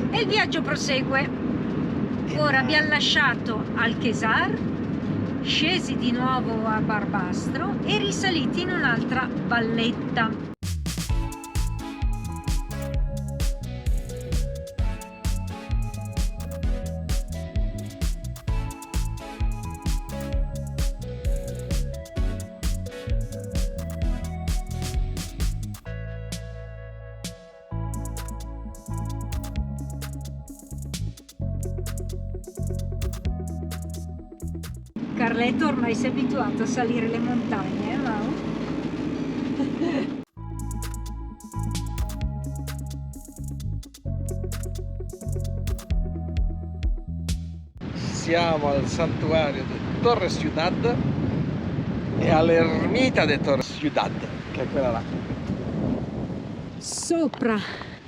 E il viaggio prosegue. Ora abbiamo lasciato Alchesar, scesi di nuovo a Barbastro e risaliti in un'altra valletta. Carletto ormai si è abituato a salire le montagne, Mau? Siamo al santuario di Torre Ciudad e all'ermita di Torre Ciudad, che è quella là. Sopra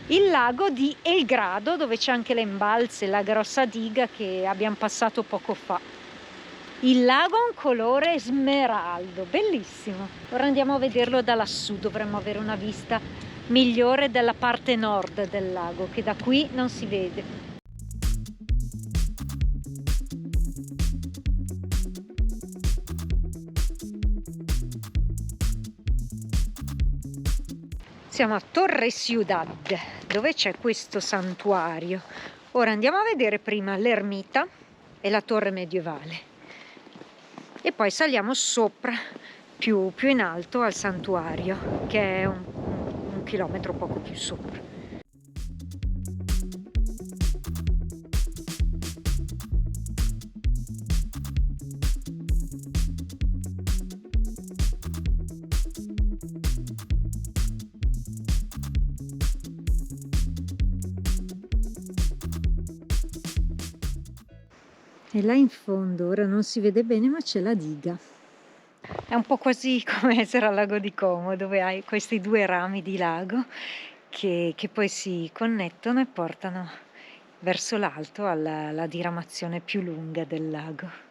il lago di El Grado, dove c'è anche le imbalze, la grossa diga che abbiamo passato poco fa. Il lago ha un colore smeraldo, bellissimo. Ora andiamo a vederlo da lassù, dovremmo avere una vista migliore della parte nord del lago, che da qui non si vede. Siamo a Torre Ciudad, dove c'è questo santuario. Ora andiamo a vedere prima l'ermita e la torre medievale. E poi saliamo sopra, più in alto, al santuario, che è un chilometro poco più sopra. E là in fondo, ora non si vede bene, ma c'è la diga. È un po' quasi come essere al lago di Como, dove hai questi due rami di lago che poi si connettono e portano verso l'alto alla diramazione più lunga del lago.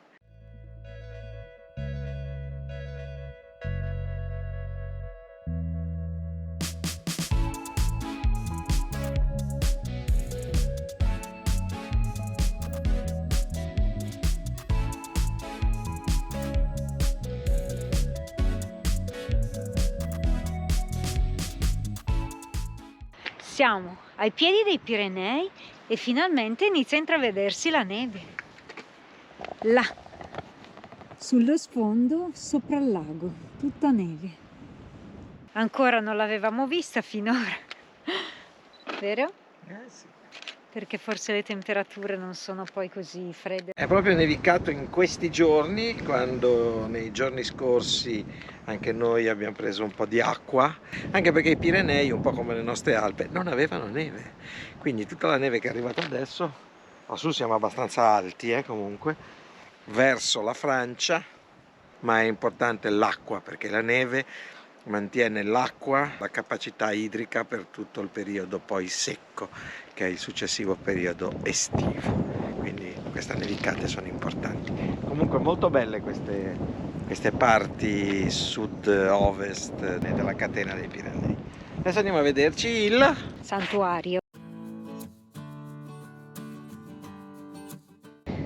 Siamo ai piedi dei Pirenei e finalmente inizia a intravedersi la neve. Là, sullo sfondo, sopra il lago, tutta neve. Ancora non l'avevamo vista finora, vero? Sì. Perché forse le temperature non sono poi così fredde. È proprio nevicato in questi giorni, quando nei giorni scorsi anche noi abbiamo preso un po' di acqua, anche perché i Pirenei, un po' come le nostre Alpi, non avevano neve. Quindi tutta la neve che è arrivata adesso, lassù siamo abbastanza alti comunque, verso la Francia, ma è importante l'acqua, perché la neve mantiene l'acqua, la capacità idrica per tutto il periodo poi secco, che è il successivo periodo estivo. Quindi queste nevicate sono importanti. Comunque molto belle queste parti sud-ovest della catena dei Pirenei. Adesso andiamo a vederci il santuario.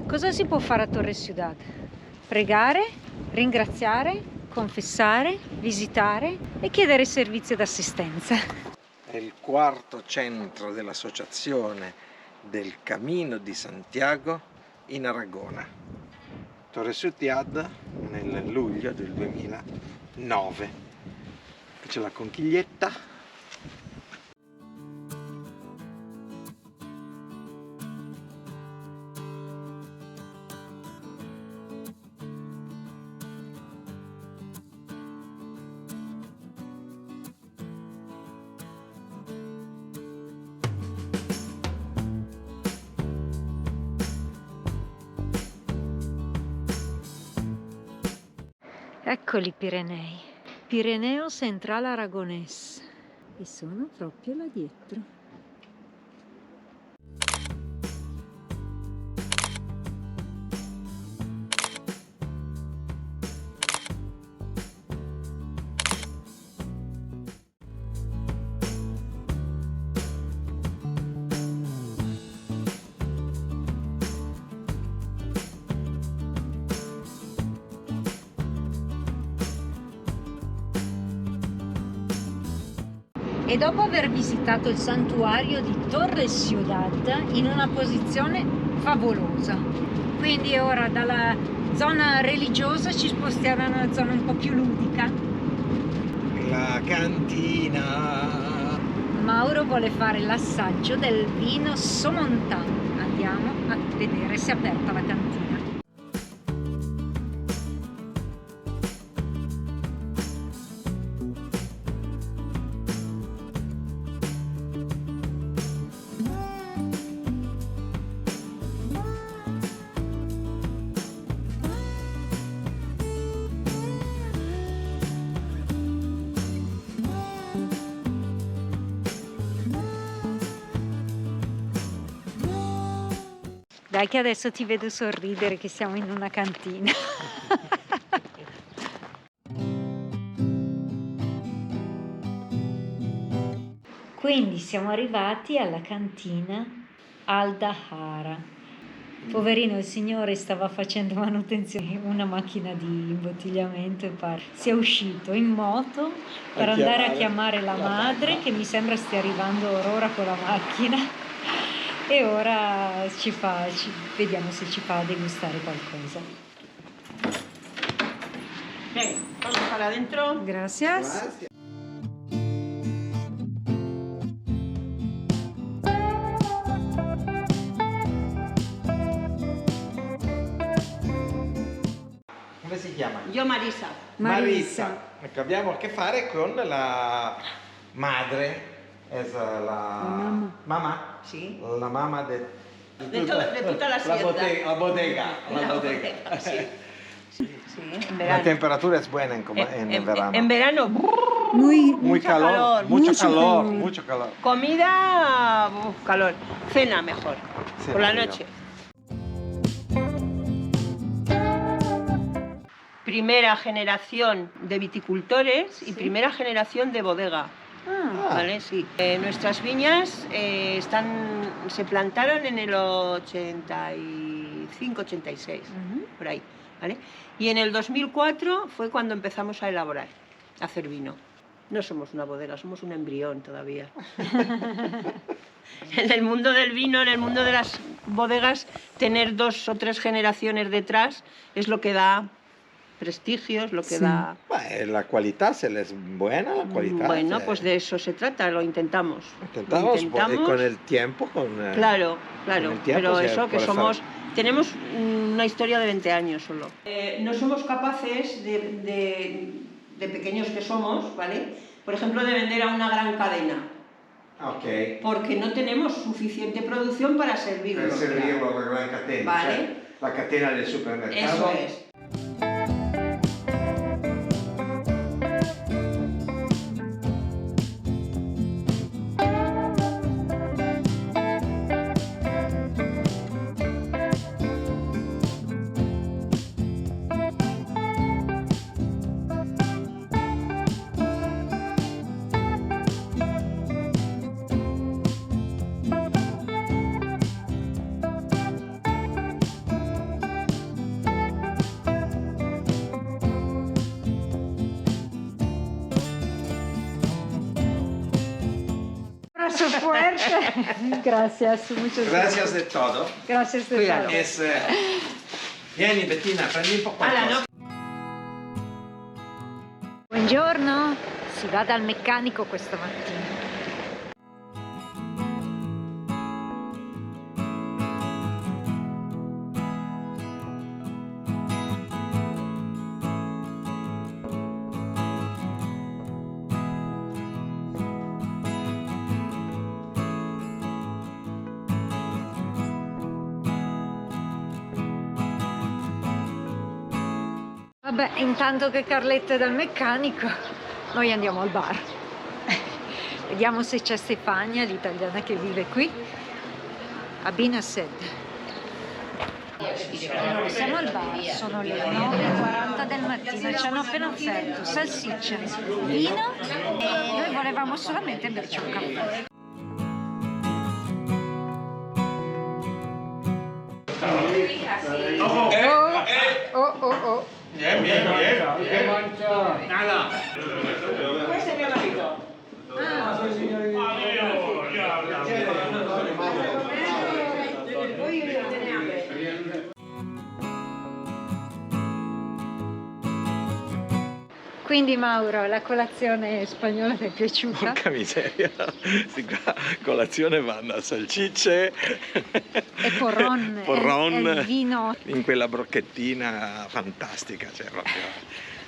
Cosa si può fare a Torre Ciudad? Pregare, ringraziare, confessare, visitare e chiedere servizio d'assistenza. È il quarto centro dell'associazione del Camino di Santiago in Aragona. Torre Ciudad nel luglio del 2009. Qui c'è la conchiglietta. Eccoli i Pirenei, Pireneo Central Aragonés, e sono proprio là dietro. E dopo aver visitato il santuario di Torre Ciudad in una posizione favolosa, quindi ora dalla zona religiosa ci spostiamo in una zona un po' più ludica. La cantina. Mauro vuole fare l'assaggio del vino Somontano. Andiamo a vedere se è aperta la cantina. Dai che adesso ti vedo sorridere che siamo in una cantina. Quindi siamo arrivati alla cantina Al Dahara. Poverino, il signore stava facendo manutenzione una macchina di imbottigliamento e si è uscito in moto per andare a chiamare la madre, che mi sembra stia arrivando ora con la macchina. E ora vediamo se ci fa degustare qualcosa. Vamos para adentro. Gracias. Come si chiama? Yo Marisa. Marisa. Ecco, abbiamo a che fare con la madre, la mamma. Sí. La mamma De tutta la hacienda. La bodega. Sí. Sí, en La verano. temperatura es buena en verano. En verano, Muy mucho calor, mucho calor. comida, calor. Cena mejor, Cena por la mejor. noche. Primera generación de viticultores y primera generación de bodega. ¿Vale? Sí. Nuestras viñas se plantaron en el 85, 86, por ahí. ¿Vale? Y en el 2004 fue cuando empezamos a elaborar, a hacer vino. No somos una bodega, somos un embrión todavía. En el mundo del vino, en el mundo de las bodegas, tener 2 o 3 generaciones detrás es lo que da prestigio, es lo que da... La calidad se les buena, la calidad. Bueno, pues de eso se trata, lo intentamos. Intentamos. Con el tiempo, Claro, con el tiempo, pero sí, eso que por somos... eso. Tenemos una historia de 20 años solo. No somos capaces de pequeños que somos, ¿vale? Por ejemplo, de vender a una gran cadena. Ok. Porque no tenemos suficiente producción para servirlo. Per servirlo a la gran catena. Vale. Cioè, la catena del supermercado. Eso es. Abrazo fuerte. Gracias, muchas Gracias de todo. Gracias de Cuidado. todo. Vieni Bettina, prendi un po' qualcosa. Buongiorno, si va dal meccanico questa mattina. Vabbè, intanto che Carletta è dal meccanico, noi andiamo al bar. Vediamo se c'è Stefania, l'italiana che vive qui, a Binased. Allora, siamo al bar, sono le 9:40 del mattino, ci hanno appena offerto salsiccia, vino e noi volevamo solamente berci un caffè. Oh. Bien. Questo è mio marito. Quindi Mauro, la colazione spagnola ti è piaciuta? Porca miseria, sì, qua colazione vanno salsicce E porron, porron, e il vino. in quella brocchettina fantastica, cioè proprio.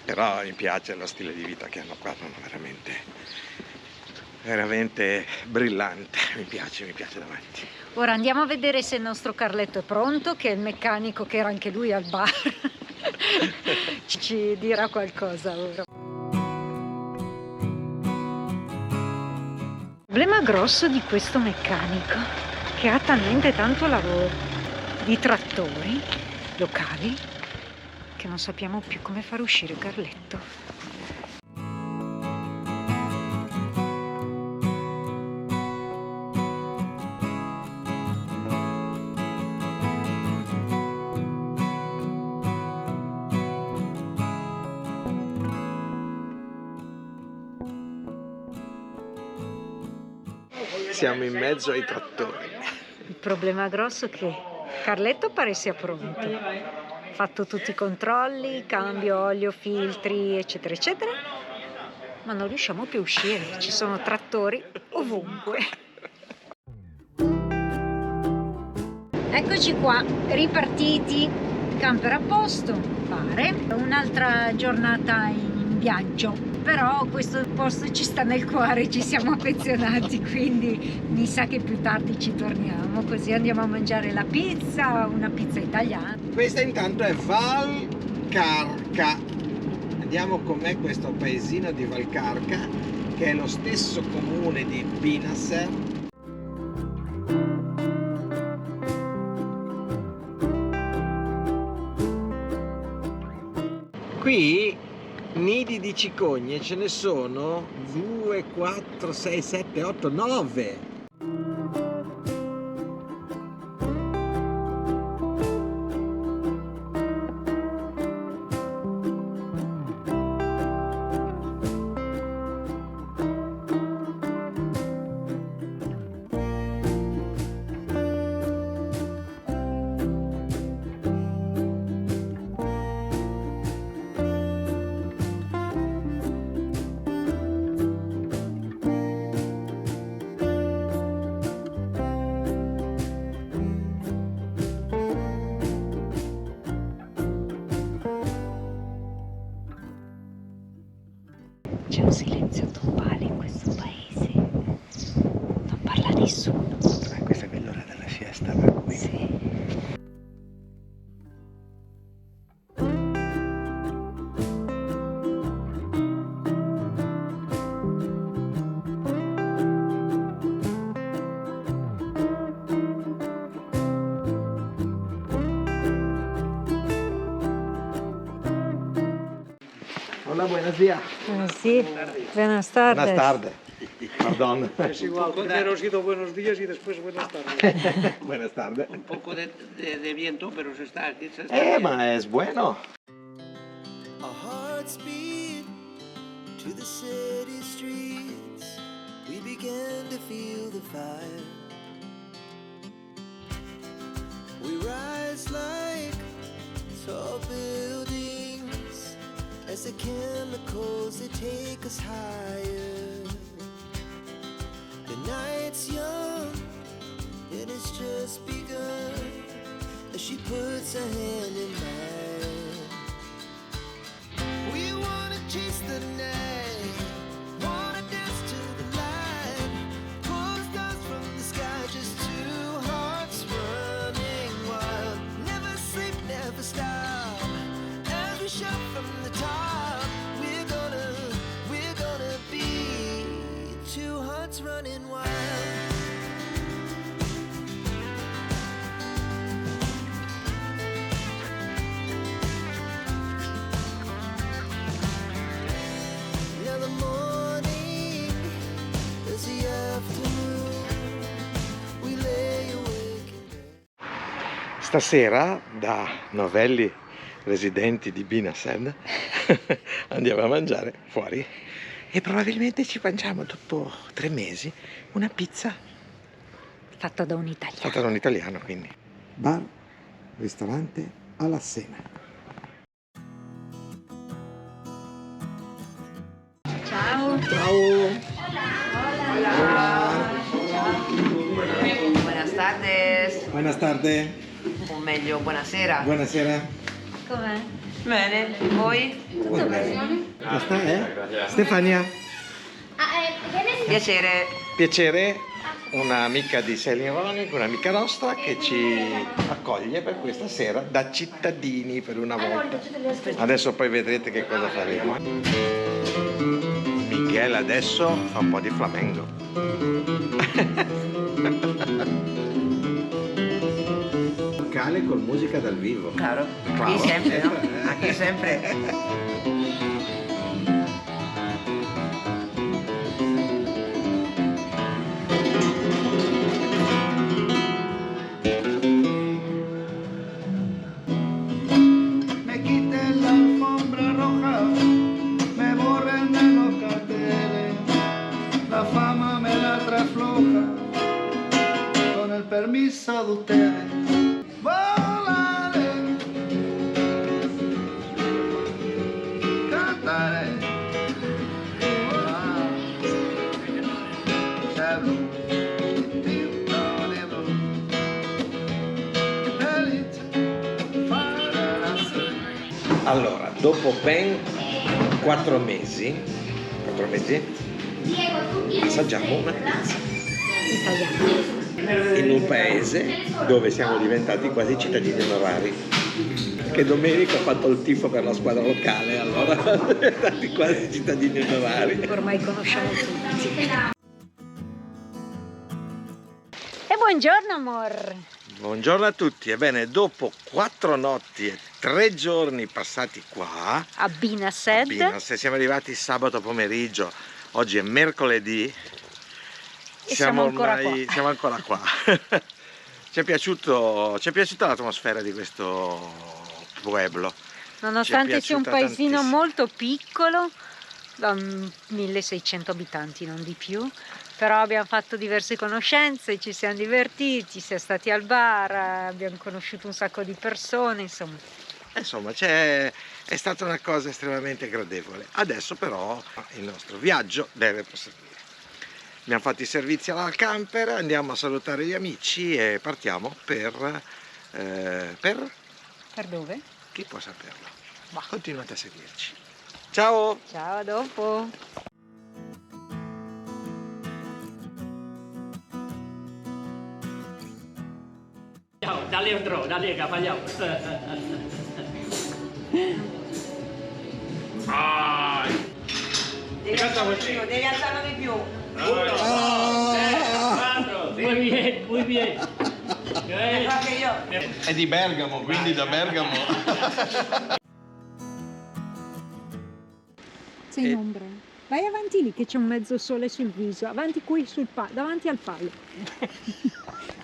Però mi piace lo stile di vita che hanno qua, sono veramente brillante, mi piace davanti. Ora andiamo a vedere se il nostro Carletto è pronto, che è il meccanico che era anche lui al bar. Ci dirà qualcosa ora. Il problema grosso di questo meccanico, che ha talmente tanto lavoro, di trattori locali, che non sappiamo più come far uscire Carletto. Siamo in mezzo ai trattori. Il problema grosso è che Carletto pare sia pronto. Fatto tutti i controlli, cambio olio, filtri, eccetera, eccetera. Ma non riusciamo più a uscire. Ci sono trattori ovunque. Eccoci qua, ripartiti. Camper a posto, pare. Un'altra giornata in viaggio. Però questo posto ci sta nel cuore, ci siamo affezionati, quindi mi sa che più tardi ci torniamo, così andiamo a mangiare la pizza, una pizza italiana. Questa intanto è Valcarca. Vediamo com'è questo paesino di Valcarca, che è lo stesso comune di Binasser. Qui nidi di cicogne ce ne sono 2, 4, 6, 7, 8, 9. C'è un silenzio tombale in questo paese, non parla nessuno. Questa è l'ora della siesta, per cui. Sì. Hola, buenos días. Sí, buenas tardes. Buenas tardes. Perdón. Es igual, primero ha sido buenos días y después buenas tardes. Buenas tardes. Un poco de viento, pero se está aquí. Se está Ma es bueno. Our hearts beat to the city streets. We began to feel the fire. We rise like tall buildings as the chemicals they take us higher. The night's young and it's just begun as she puts her hand in mine. We wanna chase the night, wanna dance to the light, pull the stars from the sky, just two hearts running wild. Never sleep, never stop, as we shout from the top. We're gonna be two hearts running wild. Now the morning is the afternoon. We lay awake in bed. Stasera, da novelli residenti di Binasser, andiamo a mangiare fuori e probabilmente ci mangiamo dopo 3 mesi una pizza Fatta da un italiano. fatta da un italiano, quindi. Bar, ristorante alla cena. Ciao. Buenas tardes, Buenas tardes. o meglio, buonasera. Buonasera. Com'è? Bene, voi? Tutto bene? Basta, Stefania. Piacere. Piacere, un'amica di Selin Ronick, un'amica nostra che ci accoglie per questa sera da cittadini per una volta. Adesso poi vedrete che cosa faremo. Miguel adesso fa un po' di flamenco. Locale con musica dal vivo. Claro, Claro. aquí sempre, no? Aquí sempre. Me quiten la alfombra roja, me borren de los carteles, la fama me la trasfloja, con el permiso de ustedes. Volaré, cantaré, de blu, tinto de blu, felice, farà Allora, dopo ben 4 mesi, assaggiamo una pizza Italiano. in un paese dove siamo diventati quasi cittadini onorari. Che domenica ho fatto il tifo per la squadra locale, allora siamo diventati quasi cittadini onorari. Ormai conosciamo tutti. E buongiorno amor. Buongiorno a tutti, ebbene dopo 4 notti e 3 giorni passati qua A Binased. Binased, siamo arrivati sabato pomeriggio, oggi è mercoledì E siamo ancora qua. Siamo ancora qua. Ci è piaciuta l'atmosfera di questo pueblo. Nonostante sia un piaciuta paesino tantissimo. molto piccolo, da 1600 abitanti, non di più, però abbiamo fatto diverse conoscenze, ci siamo divertiti, siamo stati al bar, abbiamo conosciuto un sacco di persone, insomma. Insomma, è stata una cosa estremamente gradevole. Adesso però il nostro viaggio deve proseguire. Abbiamo fatto i servizi al camper, andiamo a salutare gli amici e partiamo per Per dove? chi può saperlo. Ma continuate a seguirci. Ciao! Ciao, a dopo! Dale otro, dale, capallao. Devi alzarlo di più. Muy bien, muy bien. Anche io. È di Bergamo, quindi da Bergamo. Sei in ombra. Vai avanti lì che c'è un mezzo sole sul viso, avanti qui sul davanti al palo.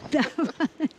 Davanti.